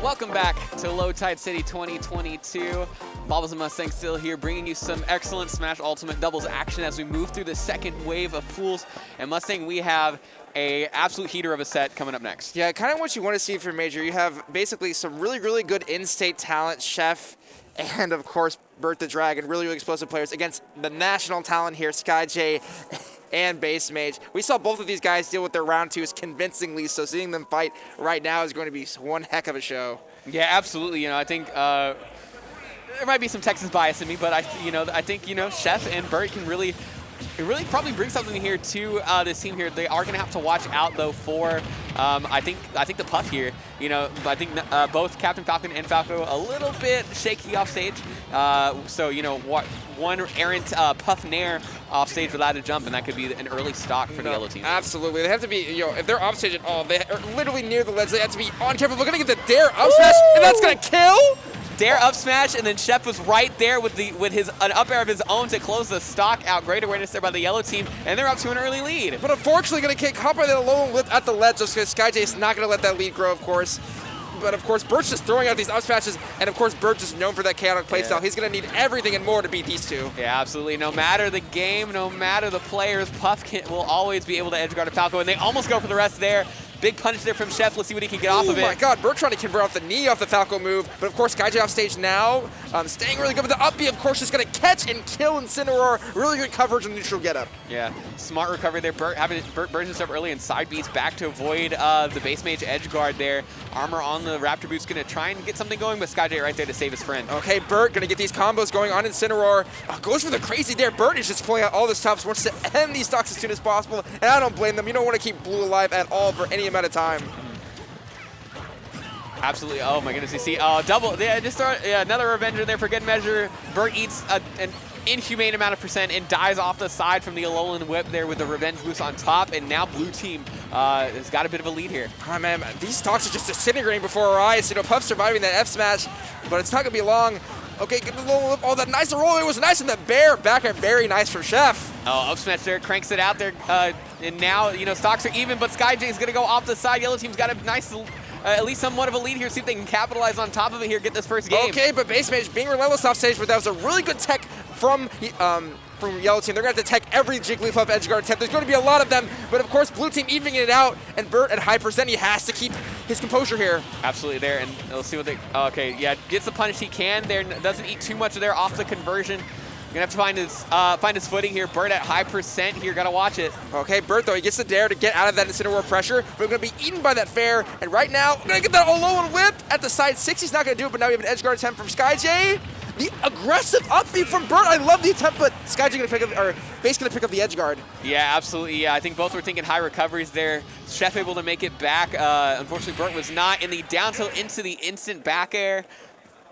Welcome back to Low Tide City 2022. Bobbles and Mustang still here, bringing you some excellent Smash Ultimate doubles action as we move through the second wave of pools. And Mustang, we have a absolute heater of a set coming up next. Yeah, kind of what you want to see for Major. You have basically some really good in-state talent, Chef, and of course Bert the Dragon, really explosive players against the national talent here, SkyJ and Base Mage. We saw both of these guys deal with their round twos convincingly, so seeing them fight right now is going to be one heck of a show. Yeah, absolutely. I think there might be some Texas bias in me, but I think Chef and Bert can really probably bring something here to this team here. They are going to have to watch out though for I think the Puff here. I think both Captain Falcon and Falco a little bit shaky off stage. So one errant Puff Nair off stage without a jump, and that could be an early stock for the yellow team. Absolutely, they have to be. If they're off stage at all, they are literally near the ledge. They have to be on camera. We're gonna get the dare up smash, and that's gonna kill. Dare up smash, and then Chef was right there with an up air of his own to close the stock out. Great awareness there by the yellow team, and they're up to an early lead. But unfortunately, going to get caught by the low lip at the ledge, just because SkyJ is not going to let that lead grow, of course. But of course, Bert's just throwing out these up smashes, and of course, Bert just known for that chaotic playstyle. He's going to need everything and more to beat these two. Yeah, absolutely. No matter the game, no matter the players, Puff will always be able to edge guard a Falco, and they almost go for the rest there. Big punish there from Chef. Let's see what he can get off of it. Oh my god, Bert trying to convert off the knee off the Falco move. But of course, SkyJ off stage now. Staying really good with the up B, of course, just going to catch and kill Incineroar. Really good coverage and neutral getup. Yeah, smart recovery there. Bert burns himself early and side beats back to avoid the base mage edge guard there. Armor on the Raptor Boot's going to try and get something going, but SkyJ right there to save his friend. Okay, Bert going to get these combos going on Incineroar. Goes for the crazy dare. Bert is just pulling out all the stops, wants to end these stocks as soon as possible, and I don't blame them. You don't want to keep Blue alive at all for any amount of time. Absolutely. Oh my goodness. You see, double. Yeah, another revenger there for good measure. Bert eats an inhumane amount of percent and dies off the side from the Alolan Whip there with the revenge boost on top. And now blue team has got a bit of a lead here. Oh man, these stocks are just disintegrating before our eyes. Puff surviving that F smash, but it's not gonna be long. Okay, get the Alolan Whip. Oh, that nice roll. It was nice, and the bear back and very nice from Chef. Oh, up smash there, cranks it out there, and now stocks are even, but SkyJ is gonna go off the side. Yellow team's got a nice. At least somewhat of a lead here, see if they can capitalize on top of it here, get this first game. Okay, but Base Mage being relentless off stage, but that was a really good tech from Yellow Team. They're going to have to tech every Jigglypuff edge guard attempt. There's going to be a lot of them, but of course, Blue Team evening it out, and Bert at high percent, he has to keep his composure here. Absolutely there, and let's see what they, okay, yeah, gets the punish he can there, doesn't eat too much of there off the conversion. Gonna have to find his footing here. Bert at high percent here, gotta watch it. Okay, Bert though, he gets the dare to get out of that Incineroar pressure, but gonna be eaten by that fair. And right now, gonna get that Alolan Whip at the side 6. He's not gonna do it, but now we have an edge guard attempt from SkyJ. The aggressive up B from Bert. I love the attempt, but SkyJ gonna pick up, or Base gonna pick up the edge guard. Yeah, absolutely. Yeah, I think both were thinking high recoveries there. Chef able to make it back. Unfortunately, Bert was not in the down tilt into the instant back air.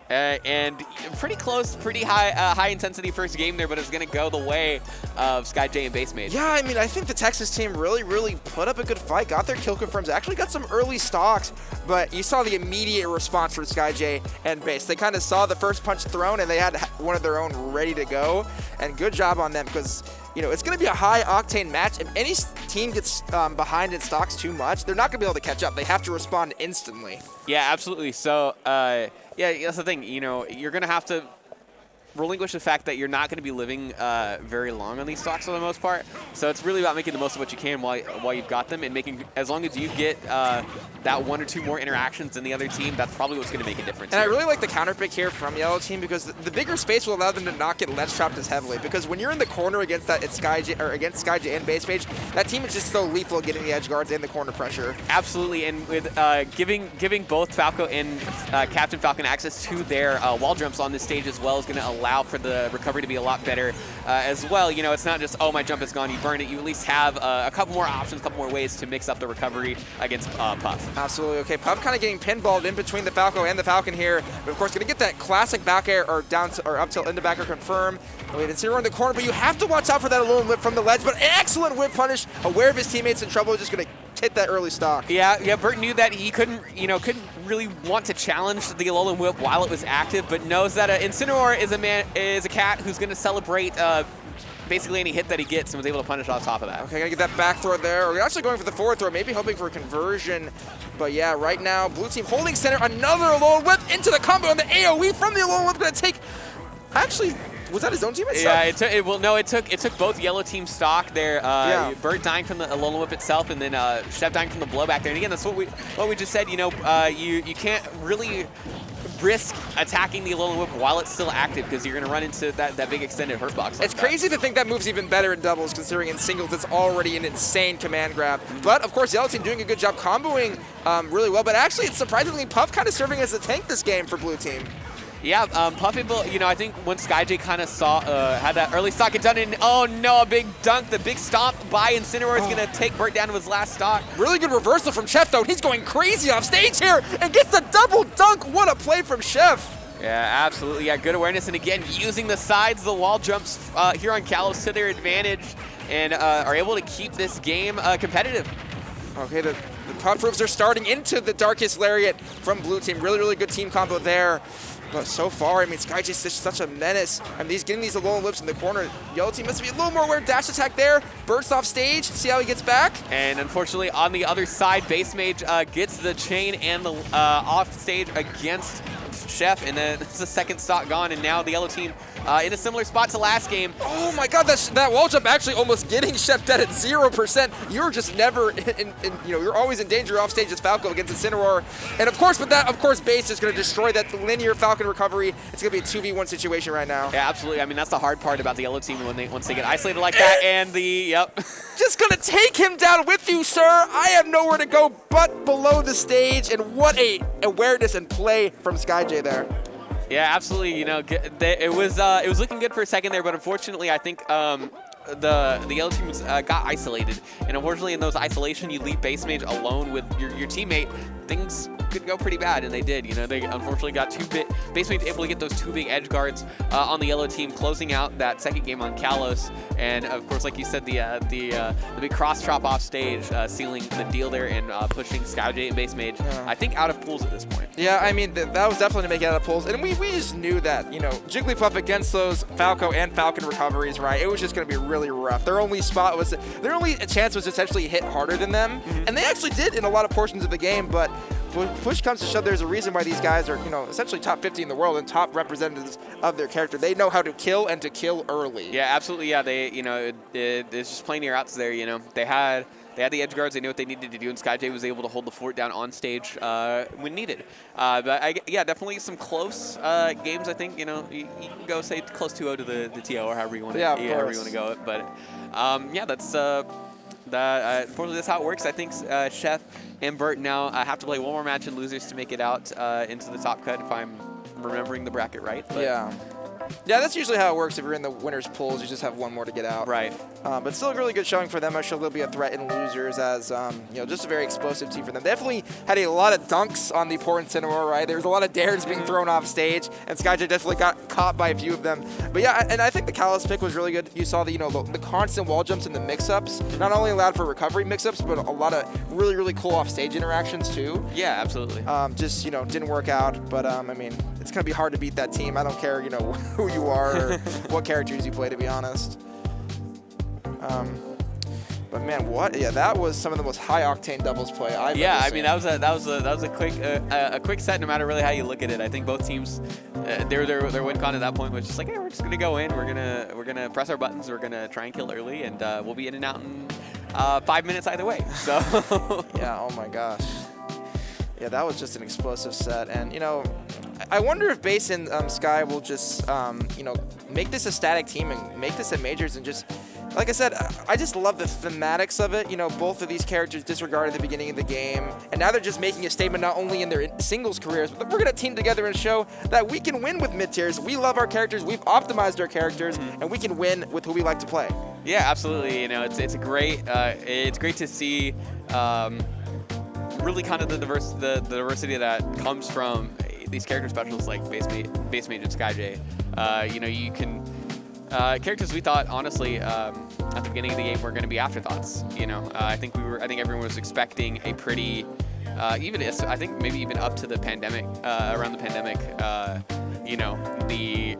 And pretty close, pretty high intensity first game there, but it's going to go the way of SkyJ and Base Mage. Yeah, I mean, I think the Texas team really put up a good fight, got their kill confirms, actually got some early stocks, but you saw the immediate response from SkyJ and Base. They kind of saw the first punch thrown, and they had one of their own ready to go, and good job on them, because it's going to be a high-octane match. If any team gets behind in stocks too much, they're not going to be able to catch up. They have to respond instantly. Yeah, absolutely. So, yeah, that's the thing. You're going to have to relinquish the fact that you're not going to be living very long on these stocks for the most part. So it's really about making the most of what you can while you've got them, and making, as long as you get that 1 or 2 more interactions than the other team, that's probably what's going to make a difference. And I really like the counter pick here from Yellow Team, because the bigger space will allow them to not get ledge trapped as heavily. Because when you're in the corner against against SkyJ and Base Mage, that team is just so lethal getting the edge guards and the corner pressure. Absolutely, and with giving both Falco and Captain Falcon access to their wall jumps on this stage as well is going to allow for the recovery to be a lot better as well. It's not just, oh, my jump is gone, you burn it. You at least have a couple more options, a couple more ways to mix up the recovery against Puff. Absolutely. Okay, Puff kind of getting pinballed in between the Falco and the Falcon here, but of course going to get that classic back air or down or up tilt into back air confirm. Wait, it's zero in the corner, but you have to watch out for that Alolan Whip from the ledge, but excellent whip punish, aware of his teammates in trouble, just going to hit that early stock. Yeah, Bert knew that he couldn't really want to challenge the Alolan Whip while it was active, but knows that Incineroar is a cat who's going to celebrate basically any hit that he gets and was able to punish off top of that. Okay, gonna get that back throw there. We're actually going for the forward throw, maybe hoping for a conversion. But yeah, right now, blue team holding center, another Alone Whip into the combo, and the AoE from the Alone Whip gonna take, actually, was that his own teammate? Yeah, it took both yellow team stock there. Burt dying from the Alone Whip itself, and then Chef dying from the blowback there. And again, that's what we just said. You know, you can't really risk attacking the Alone Whip while it's still active because you're going to run into that big extended hurt box. It's crazy to think that move's even better in doubles, considering in singles it's already an insane command grab. But of course, yellow team doing a good job comboing really well. But actually, it's surprisingly Puff kind of serving as a tank this game for blue team. Yeah, Puff able, you know, I think when SkyJ kind of saw, had that early stock it done, and oh no, a big dunk, the big stomp by Incineroar is going to take Burt down to his last stock. Really good reversal from Chef, though. He's going crazy off stage here and gets the double dunk. What a play from Chef. Yeah, absolutely. Yeah, good awareness. And again, using the sides, the wall jumps here on Kalos to their advantage and are able to keep this game competitive. Okay, the Puff roofs are starting into the Darkest Lariat from blue team. Really, really good team combo there. But so far, I mean, SkyJ's just such a menace. I mean, he's getting these Alone Whips in the corner. Yellow team must be a little more aware. Dash attack there. Bursts off stage. See how he gets back. And unfortunately, on the other side, Base Mage gets the chain and the off stage against Chef, and then it's the second stock gone, and now the yellow team in a similar spot to last game. Oh my God, that wall jump actually almost getting Chef dead at 0%. You're just never, you're always in danger off stage as Falco against Incineroar. And of course, Base is going to destroy that linear Falcon recovery. It's going to be a 2v1 situation right now. Yeah, absolutely. I mean, that's the hard part about the yellow team once they get isolated like that, and Just going to take him down with you, sir. I have nowhere to go but below the stage, and what a awareness and play from SkyJ there. Yeah, absolutely. You know, it was looking good for a second there, but unfortunately, I think the yellow team got isolated, and unfortunately, in those isolation, you leave Base Mage alone with your teammate. Things could go pretty bad, and they did. You know, they unfortunately got Base Mage able to get those two big edge guards on the yellow team, closing out that second game on Kalos. And of course, like you said, the big cross chop off stage, sealing the deal there and pushing SkyJ and Base Mage, I think, out of pools at this point. Yeah, I mean, that was definitely to make it out of pools. And we just knew that, you know, Jigglypuff against those Falco and Falcon recoveries, right? It was just going to be really rough. Their only chance was essentially hit harder than them. And they actually did in a lot of portions of the game, but push comes to shove, there's a reason why these guys are, you know, essentially top 50 in the world and top representatives of their character. They know how to kill and to kill early. Yeah, absolutely. Yeah, they, you know, it's just plain your outs there. You know, they had the edge guards. They knew what they needed to do, and SkyJ was able to hold the fort down on stage when needed. But yeah, definitely some close games. I think, you know, you can go say close 2-0 to the TO or however you want to, however you want to go it. But yeah, that's unfortunately that's how it works. I think Chef and Burt now have to play one more match in losers to make it out into the top cut, if I'm remembering the bracket right. But yeah, that's usually how it works. If you're in the winners pools, you just have one more to get out. Right. But still a really good showing for them. I'm sure they'll be a threat in losers as, you know, just a very explosive team for them. Definitely had a lot of dunks on the poor Incineroar, right? There was a lot of dares being thrown off stage, and SkyJ definitely got caught by a few of them. But yeah, and I think the Kalos pick was really good. You saw the, you know, the constant wall jumps and the mix-ups. Not only allowed for recovery mix-ups, but a lot of really, really cool off-stage interactions too. Yeah, absolutely. Just, you know, didn't work out. But, I mean, it's going to be hard to beat that team. I don't care, you know, who you are or what characters you play, to be honest. But man, that was some of the most high-octane doubles play I've ever seen. I mean, that was a quick set. No matter really how you look at it, I think both teams, their win con at that point was just like, hey, we're just gonna go in, we're gonna press our buttons, we're gonna try and kill early, and we'll be in and out in 5 minutes either way. So yeah, oh my gosh. Yeah, that was just an explosive set, and you know, I wonder if Base and Sky will just you know, make this a static team and make this at majors and just. Like I said, I just love the thematics of it. You know, both of these characters disregarded at the beginning of the game, and now they're just making a statement not only in their singles careers, but we're going to team together and show that we can win with mid-tiers. We love our characters, we've optimized our characters, and we can win with who we like to play. Yeah, absolutely. You know, it's great to see really kind of the diversity that comes from these character specials like Base Mage and SkyJ. You know, you can. Characters we thought, honestly, at the beginning of the game were going to be afterthoughts. You know, I think everyone was expecting a pretty, I think maybe even up to the pandemic, around the pandemic. you know, the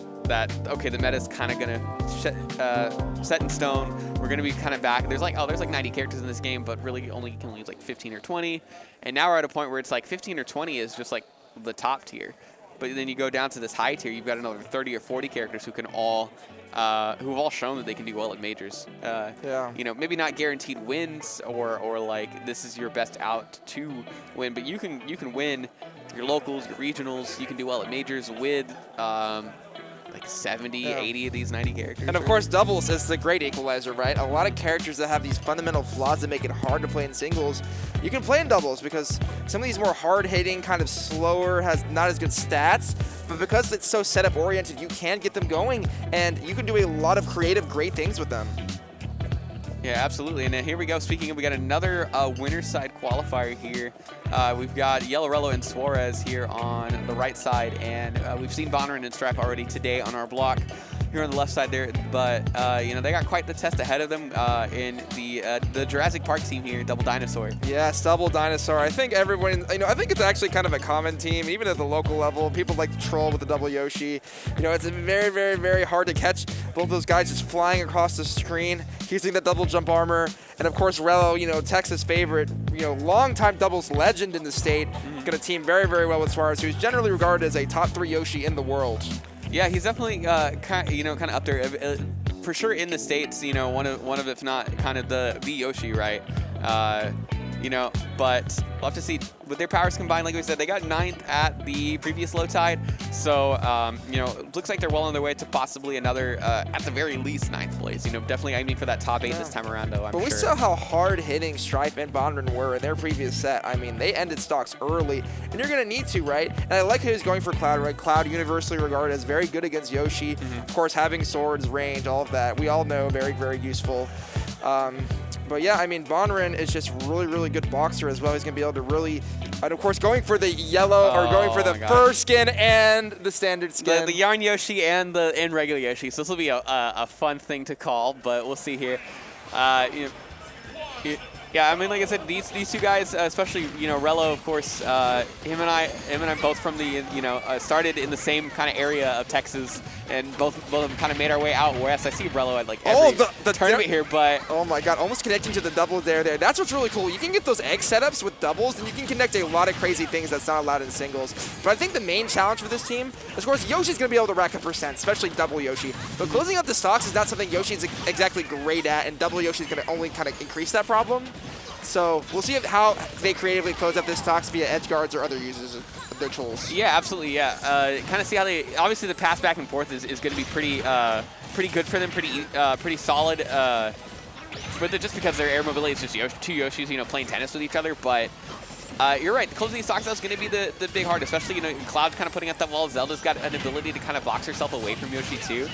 meta's kind of gonna set in stone. We're gonna be kind of back. There's like 90 characters in this game, but really only can use like 15 or 20. And now we're at a point where it's like 15 or 20 is just like the top tier. But then you go down to this high tier, you've got another 30 or 40 characters who can all, who have all shown that they can do well at majors. Yeah. You know, maybe not guaranteed wins or like this is your best out to win, but you can win your locals, your regionals. You can do well at majors with like 70, 80 of these 90 characters. And of course, doubles is the great equalizer, right? A lot of characters that have these fundamental flaws that make it hard to play in singles, you can play in doubles because some of these more hard-hitting, kind of slower, has not as good stats, but because it's so setup-oriented, you can get them going, and you can do a lot of creative, great things with them. Yeah, absolutely. And here we go. Speaking of, we got another winner side qualifier here. We've got Yellow and Suarez here on the right side, and we've seen Bonnerin and Stripe already today on our block here on the left side there. But you know, they got quite the test ahead of them in the Jurassic Park team here, Double Dinosaur. Yes, Double Dinosaur. I think everyone, you know, I think it's actually kind of a common team, even at the local level. People like to troll with the Double Yoshi. You know, it's very, very, very hard to catch both those guys just flying across the screen, using that double jump armor. And of course, Rello, you know, Texas favorite, you know, longtime doubles legend in the state, going to team very, very well with Suarez, who's generally regarded as a top 3 Yoshi in the world. Yeah, he's definitely kind of up there for sure in the states. You know, one of if not kind of the Yoshi, right? You know, but we'll have to see with their powers combined. Like we said, they got 9th at the previous low tide, so you know, it looks like they're well on their way to possibly another, at the very least, 9th place. You know, definitely aiming for that top 8 this time around, though. But we saw how hard-hitting Stripe and Bonnerin were in their previous set. I mean, they ended stocks early, and you're going to need to, right? And I like how he's going for Cloud, right? Cloud universally regarded as very good against Yoshi. Of course, having swords, range, all of that, we all know very, very useful. But yeah, I mean, Bonnerin is just really, really good boxer as well. He's going to be able to really, and of course, going for the yellow, or going for the fur skin and the standard skin. The Yarn Yoshi and regular Yoshi. So this will be a fun thing to call, but we'll see here. You know, yeah, I mean, like I said, these two guys, especially, you know, Rello, of course, him and I both from the, you know, started in the same kind of area of Texas, and both of them kind of made our way out west. I see Rello at like every tournament here, but oh my god, almost connecting to the double there. That's what's really cool. You can get those egg setups with doubles, and you can connect a lot of crazy things that's not allowed in singles. But I think the main challenge for this team, of course, Yoshi's going to be able to rack up percent, especially double Yoshi. But closing up the stocks is not something Yoshi's exactly great at, and double Yoshi's going to only kind of increase that problem. So we'll see how they creatively close up this stocks via edge guards or other uses of their tools. Yeah, absolutely. Yeah, kind of see how they. Obviously, the pass back and forth is going to be pretty good for them. Pretty solid. But just because their air mobility is just two Yoshis, you know, playing tennis with each other. But you're right. Closing these stocks out is going to be the big hard, especially, you know, Cloud's kind of putting up that wall. Zelda's got an ability to kind of box herself away from Yoshi too,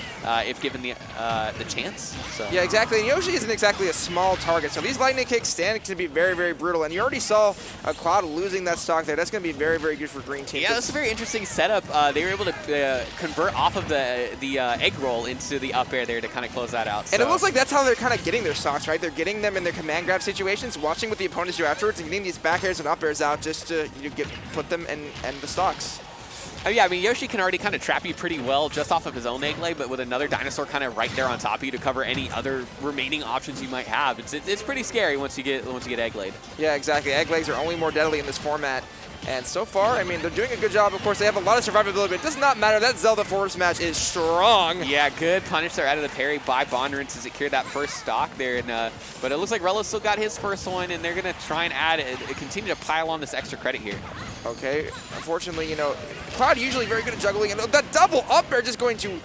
if given the chance. So. Yeah, exactly. And Yoshi isn't exactly a small target, so these lightning kicks stand can be very, very brutal. And you already saw Cloud losing that stock there. That's going to be very, very good for Green Team. Yeah, that's a very interesting setup. They were able to convert off of the egg roll into the up air there to kind of close that out. So. And it looks like that's how they're kind of getting their stocks, right? They're getting them in their command grab situations, watching what the opponents do afterwards, and getting these back airs and up airs out just to put them in the stocks. Oh yeah, I mean, Yoshi can already kind of trap you pretty well just off of his own egg lay, but with another dinosaur kind of right there on top of you to cover any other remaining options you might have, it's pretty scary once you get egg laid. Yeah, exactly. Egg lays are only more deadly in this format. And so far, I mean, they're doing a good job. Of course, they have a lot of survivability, but it does not matter. That Zelda forward smash is strong. Yeah, good punish there out of the parry by Bonnerin to secure that first stock there. And, but it looks like Rello still got his first one, and they're going to try and add continue to pile on this extra credit here. Okay. Unfortunately, you know, Cloud usually very good at juggling, and that double up air just going to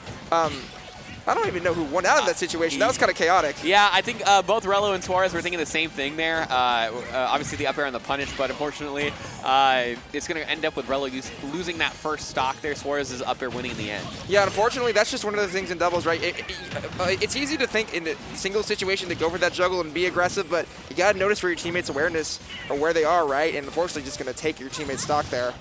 I don't even know who won out of that situation. That was kind of chaotic. Yeah, I think both Rello and Suarez were thinking the same thing there. Obviously the up air and the punish, but unfortunately it's going to end up with Rello losing that first stock there. Suarez is up air winning in the end. Yeah, unfortunately that's just one of the things in doubles, right? It's easy to think in a single situation to go for that juggle and be aggressive, but you got to notice where your teammates' awareness or where they are, right? And unfortunately just going to take your teammate's stock there.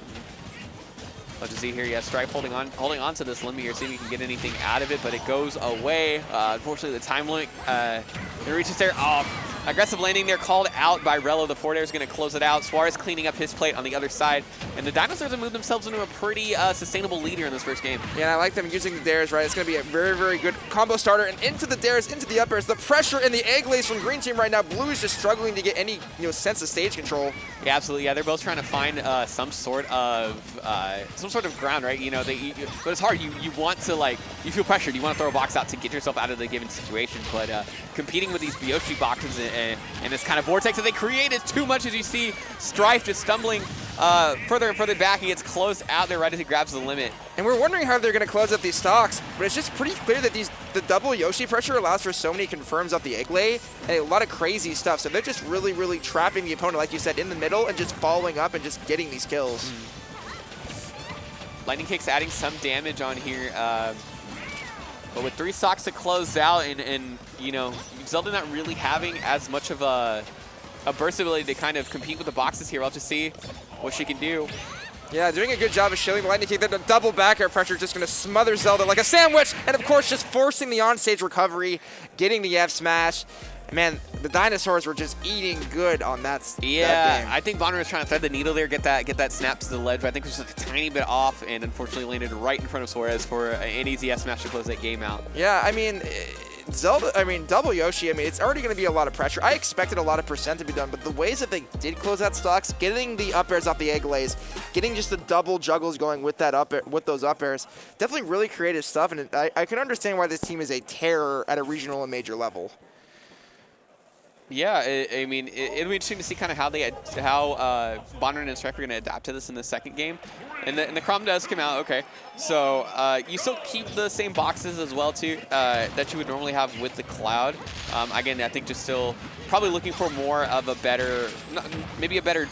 Let's see here. Yeah, Stripe holding on to this limit here, see if we can get anything out of it, but it goes away. Unfortunately, the time limit it reaches there. Oh, Aggressive landing there called out by Rello. The forward air is going to close it out. Suarez cleaning up his plate on the other side. And the Dinosaurs have moved themselves into a pretty sustainable lead here in this first game. Yeah, I like them using the dares, right? It's going to be a very, very good combo starter. And into the dares, into the up airs. The pressure in the egg lays from Green Team right now. Blue is just struggling to get any sense of stage control. Yeah, absolutely. Yeah, they're both trying to find some sort of ground, right? But it's hard. You want to, like, you feel pressured. You want to throw a box out to get yourself out of the given situation. But competing with these Byoshi boxes and this kind of vortex that they create is too much, as you see Strife just stumbling further and further back. He gets closed out there right as he grabs the limit. And we're wondering how they're going to close up these stocks, but it's just pretty clear that the double Yoshi pressure allows for so many confirms off the egg lay and a lot of crazy stuff. So they're just really, really trapping the opponent, like you said, in the middle and just following up and just getting these kills. Lightning Kick's adding some damage on here. But with 3 stocks to close out and Zelda not really having as much of a burst ability to kind of compete with the boxes here. We'll have to see what she can do. Yeah, doing a good job of shielding the Lightning Kick. Then the double back air pressure just going to smother Zelda like a sandwich. And of course, just forcing the onstage recovery, getting the F smash. Man, the Dinosaurs were just eating good on that game. I think Bonner was trying to thread the needle there, get that snap to the ledge, but I think it was just a tiny bit off and unfortunately landed right in front of Suarez for an easy F smash to close that game out. Yeah, I mean, double Yoshi, it's already going to be a lot of pressure. I expected a lot of percent to be done, but the ways that they did close out stocks, getting the up airs off the egg lays, getting just the double juggles going with those up airs, definitely really creative stuff, and I can understand why this team is a terror at a regional and major level. Yeah, it'll be interesting to see kind of how Bonner and Strife are going to adapt to this in the second game. And the Crom does come out, okay. So you still keep the same boxes as well, too, that you would normally have with the Cloud. Again, I think just still probably looking for more of a better, maybe a better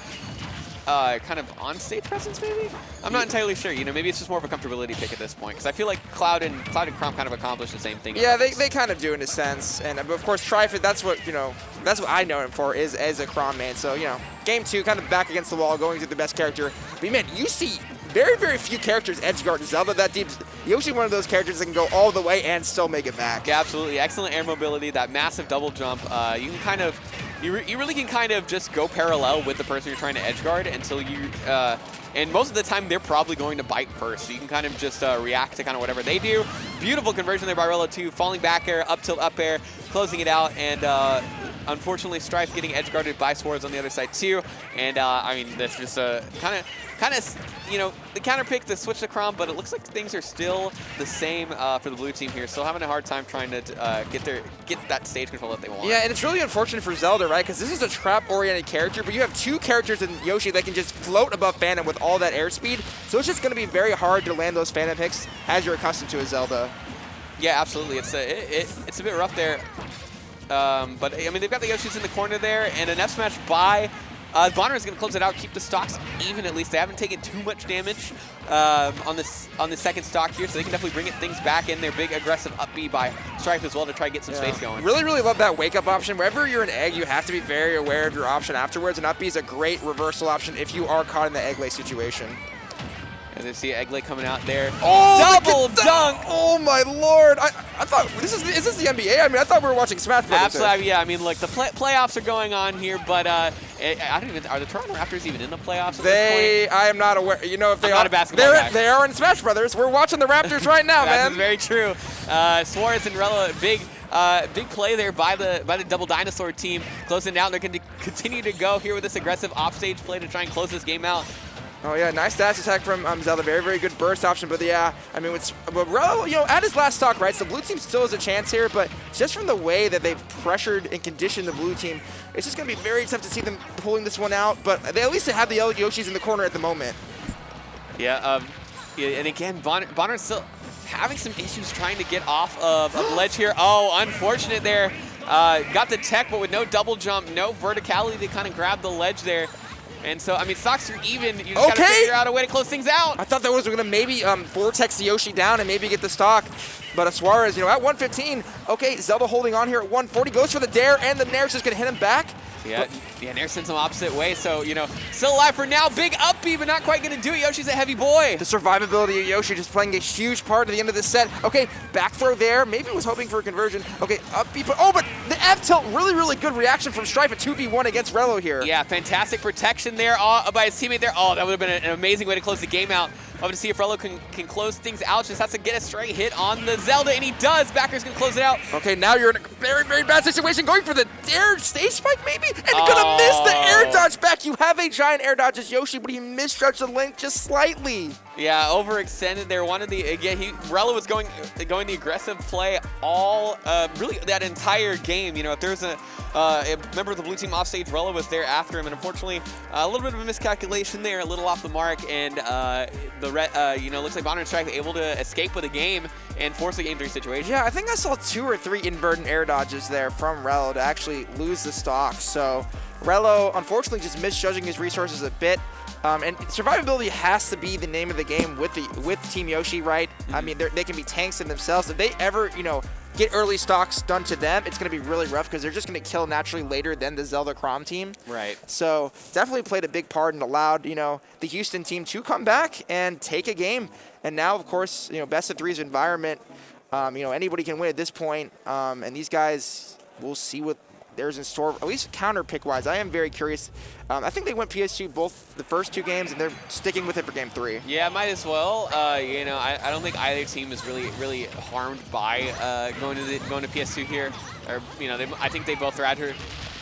kind of on-stage presence, maybe? I'm not entirely sure. Maybe it's just more of a comfortability pick at this point, because I feel like Cloud and Crom kind of accomplish the same thing. Yeah, they kind of do in a sense. And of course, Trifid, that's what I know him for, is as a Crom man. So, game 2, kind of back against the wall, going to the best character. But man, you see very, very few characters edgeguard Zelda that deep. Yoshi, one of those characters that can go all the way and still make it back. Yeah, absolutely. Excellent air mobility, that massive double jump. You can kind of, you really can kind of just go parallel with the person you're trying to edgeguard until you, and most of the time they're probably going to bite first. So you can kind of just react to kind of whatever they do. Beautiful conversion there by Rello too. Falling back air, up tilt, up air, closing it out, and unfortunately Strife getting edgeguarded by Swords on the other side too. And that's just kind of, the counter pick to switch to Crom, but it looks like things are still the same for the blue team here. Still having a hard time trying to get that stage control that they want. Yeah, and it's really unfortunate for Zelda, right? Because this is a trap-oriented character, but you have 2 characters in Yoshi that can just float above Phantom with all that airspeed. So it's just going to be very hard to land those Phantom picks as you're accustomed to as Zelda. Yeah, absolutely. It's a bit rough there. But they've got the Yoshis in the corner there, and an F smash by Bonner is going to close it out, keep the stocks even at least. They haven't taken too much damage on the second stock here, so they can definitely bring things back in. Their big aggressive up B by Strife as well to try to get some space going. Really, really love that wake-up option. Wherever you're an egg, you have to be very aware of your option afterwards, and up B is a great reversal option if you are caught in the egg lay situation. And then see Eggley coming out there. Oh, double dunk! Oh my lord! I thought is this the NBA? I thought we were watching Smash Brothers. Absolutely, yeah. Look, the playoffs are going on here, but I don't even. Are the Toronto Raptors even in the playoffs at this point? I am not aware. If they are, not a basketball guy. They are in Smash Brothers. We're watching the Raptors right now, man. That's very true. Suarez and Rello, big play there by the double dinosaur team, closing out. They're going to continue to go here with this aggressive offstage play to try and close this game out. Oh yeah, nice dash attack from Zelda. Very, very good burst option. But yeah, with Rello, at his last stock, right? So the blue team still has a chance here, but just from the way that they've pressured and conditioned the blue team, it's just going to be very tough to see them pulling this one out. But they at least have the Yoshis in the corner at the moment. Yeah, and again, Bonner's still having some issues trying to get off of the ledge here. Oh, unfortunate there. Got the tech, but with no double jump, no verticality to kind of grab the ledge there. And so, stocks are even. You just got to figure out a way to close things out. I thought that was going to maybe vortex the Yoshi down and maybe get the stock. But Suarez, at 115, okay, Zelda holding on here at 140, goes for the dare, and the Nair's just going to hit him back. Yeah, Yeah, Nair sends him opposite way, so, you know, still alive for now. Big up B, but not quite going to do it. Yoshi's a heavy boy. The survivability of Yoshi just playing a huge part at the end of this set. Okay, back throw there. Maybe was hoping for a conversion. Okay, up B, but the F tilt, really good reaction from Strife at 2v1 against Relo here. Yeah, fantastic protection there by his teammate there. Oh, that would have been an amazing way to close the game out. Love to see if Relo can close things out. Just has to get a straight hit on the Zelda, and he does. Backer's going to close it out. Okay, now you're in a very bad situation. Going for the air stage spike, maybe? And gonna miss the air dodge back. You have a giant air dodge as Yoshi, but he misjudged the length just slightly. Yeah, overextended there. Relo was going the aggressive play all really that entire game. You know, if there's a member of the blue team off stage, Relo was there after him, and unfortunately, a little bit of a miscalculation there, a little off the mark, and looks like Bonner and Strife able to escape with a game and force a game 3 situation. Yeah, I think I saw 2 or 3 inverted air dodges there from Relo to actually lose the stock. So Relo, unfortunately, just misjudging his resources a bit. And survivability has to be the name of the game with Team Yoshi, right? I mean, they can be tanks in themselves. If they ever, get early stocks done to them, it's going to be really rough because they're just going to kill naturally later than the Zelda Chrom team. Right. So definitely played a big part and allowed, the Houston team to come back and take a game. And now, of course, best of 3's environment, anybody can win at this point. And these guys, we'll see what there's in store, at least counter pick wise. I am very curious. I think they went PS2 both the first 2 games, and they're sticking with it for game 3. Yeah, might as well. I don't think either team is really harmed by going to PS2 here. Or I think they both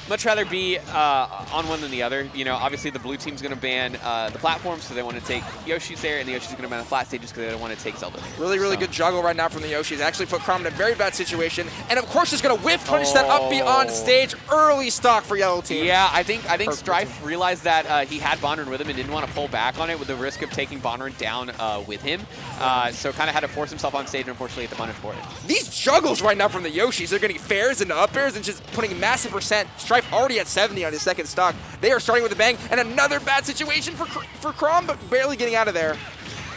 much rather be on one than the other. Obviously the blue team's going to ban the platform, so they want to take Yoshi's there, and the Yoshi's going to ban the flat stages because they don't want to take Zelda. Really good juggle right now from the Yoshis. Actually put Chrom in a very bad situation, and of course just going to whiff punish that up B on stage. Early stock for yellow team. Yeah, I think Strife realized that he had Bonner with him and didn't want to pull back on it with the risk of taking Bonner down with him. So kind of had to force himself on stage and unfortunately get the punish for it. These juggles right now from the Yoshis, they're getting fairs into up airs and just putting massive percent. Strife already at 70 on his second stock. They are starting with a bang, and another bad situation for Chrom, but barely getting out of there.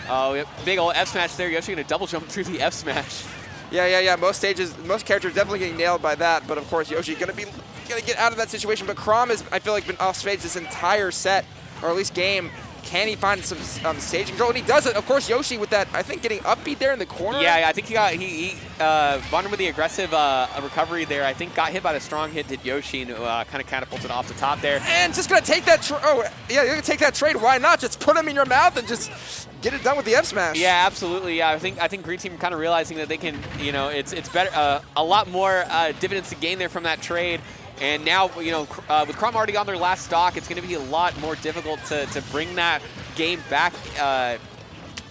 Oh, yep. Big old F smash there. Yoshi gonna double jump through the F smash. Yeah. Most characters definitely getting nailed by that, but of course Yoshi gonna get out of that situation. But Chrom has, I feel like, been off stage this entire set, or at least game. Can he find some stage control? And he does it. Of course, Yoshi with that, I think, getting upbeat there in the corner. Yeah, I think Bonner with the aggressive recovery there, I think got hit by the strong hit, did Yoshi, and kind of catapulted off the top there. And just going to take that, you're going to take that trade. Why not? Just put him in your mouth and just get it done with the F smash. Yeah, absolutely. Yeah, I think Green Team kind of realizing that they can, it's better, a lot more dividends to gain there from that trade. And now, with Chrom already on their last stock, it's going to be a lot more difficult to bring that game back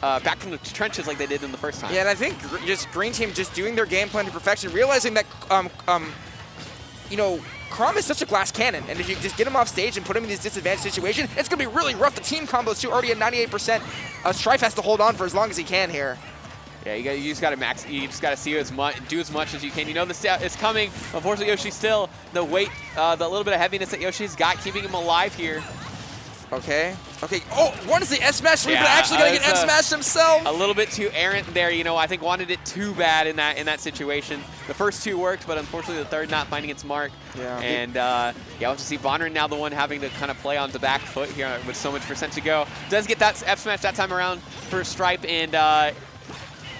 back from the trenches like they did in the first time. Yeah, and I think just Green Team just doing their game plan to perfection, realizing that, Chrom is such a glass cannon, and if you just get him off stage and put him in this disadvantaged situation, it's going to be really rough. The team combos, too, already at 98%. Strife has to hold on for as long as he can here. Yeah, you just got to max. You just got to see do as much as you can. This is coming. Unfortunately, Yoshi still the weight, the little bit of heaviness that Yoshi's got, keeping him alive here. Okay. Oh, one is the S smash read, but actually gonna get S smashed himself. A little bit too errant there. I think wanted it too bad in that situation. The first 2 worked, but unfortunately the third not finding its mark. Yeah. And we'll have to see Bonner now the one having to kind of play on the back foot here with so much percent to go. Does get that F smash that time around for Stripe, and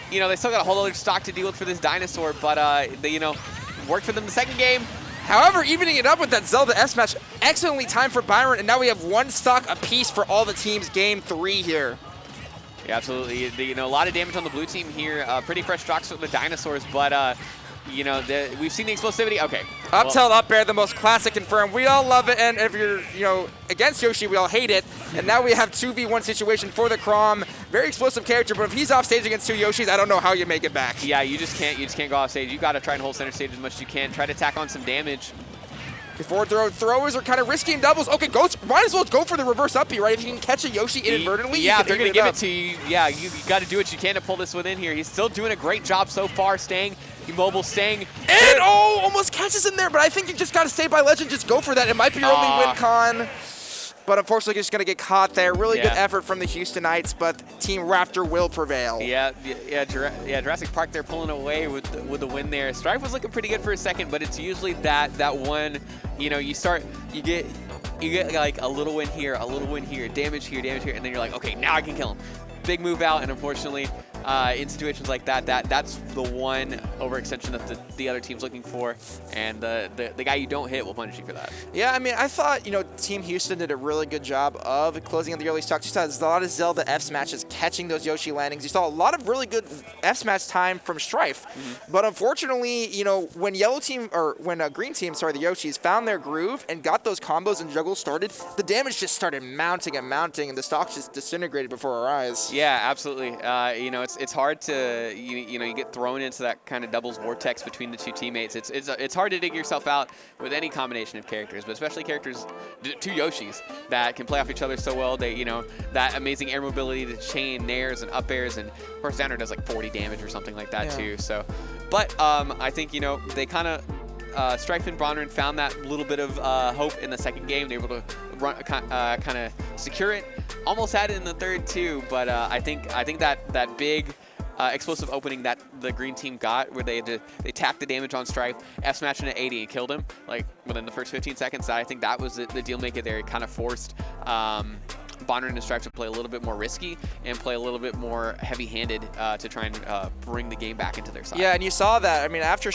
they still got a whole other stock to deal with for this dinosaur, but they worked for them the second game. However, evening it up with that Zelda S smash, excellently timed for Byron, and now we have 1 stock apiece for all the teams game 3 here. Yeah, absolutely. A lot of damage on the blue team here. Pretty fresh stocks with the dinosaurs, but we've seen the explosivity. Okay. Up tilt, up air, the most classic confirmed. We all love it, and if you're, against Yoshi, we all hate it. And now we have 2v1 situation for the Chrom. Very explosive character, but if he's off stage against 2 Yoshis, I don't know how you make it back. Yeah, you just can't go off stage. You got to try and hold center stage as much as you can. Try to tack on some damage. Before throwers are kind of risky in doubles. Okay, might as well go for the reverse up B, right? If you can catch a Yoshi inadvertently, yeah, if they're going to give it to you, yeah, you got to do what you can to pull this one in here. He's still doing a great job so far, staying immobile, staying. And almost catches him there, but I think you just got to stay by legend. Just go for that. It might be your only win con. But unfortunately, just going to get caught there. Really good effort from the Houstonites, but Team Raptor will prevail. Yeah, Jurassic Park, they're pulling away with the win there. Strife was looking pretty good for a second, but it's usually that one, you get you get like a little win here, damage here, and then you're like, okay, now I can kill him. Big move out, and unfortunately, in situations like that, that's the one overextension that the other team's looking for, and the guy you don't hit will punish you for that. Yeah, I mean, I thought, Team Houston did a really good job of closing out the early stocks. You saw a lot of Zelda F smashes catching those Yoshi landings. You saw a lot of really good F smash time from Strife. But unfortunately, when green team, the Yoshis, found their groove and got those combos and juggles started, the damage just started mounting and mounting, and the stocks just disintegrated before our eyes. Yeah, absolutely. It's hard to you get thrown into that kind of doubles vortex between the two teammates. It's hard to dig yourself out with any combination of characters, but especially characters, two Yoshis that can play off each other so well. They that amazing air mobility to chain nairs and up airs, and of course Downer does like 40 damage or something like that too. So, but I think they kind of Strife and Bronwyn found that little bit of hope in the second game. They were able to kind of secure it. Almost had it in the third too, but I think that big explosive opening that the green team got, where they tacked the damage on Strife, F smashed him at 80 and killed him like within the first 15 seconds. I think that was the deal maker there. It kind of forced Bonner and Strife to play a little bit more risky and play a little bit more heavy-handed to try and bring the game back into their side. Yeah, and you saw that. I mean, after Strife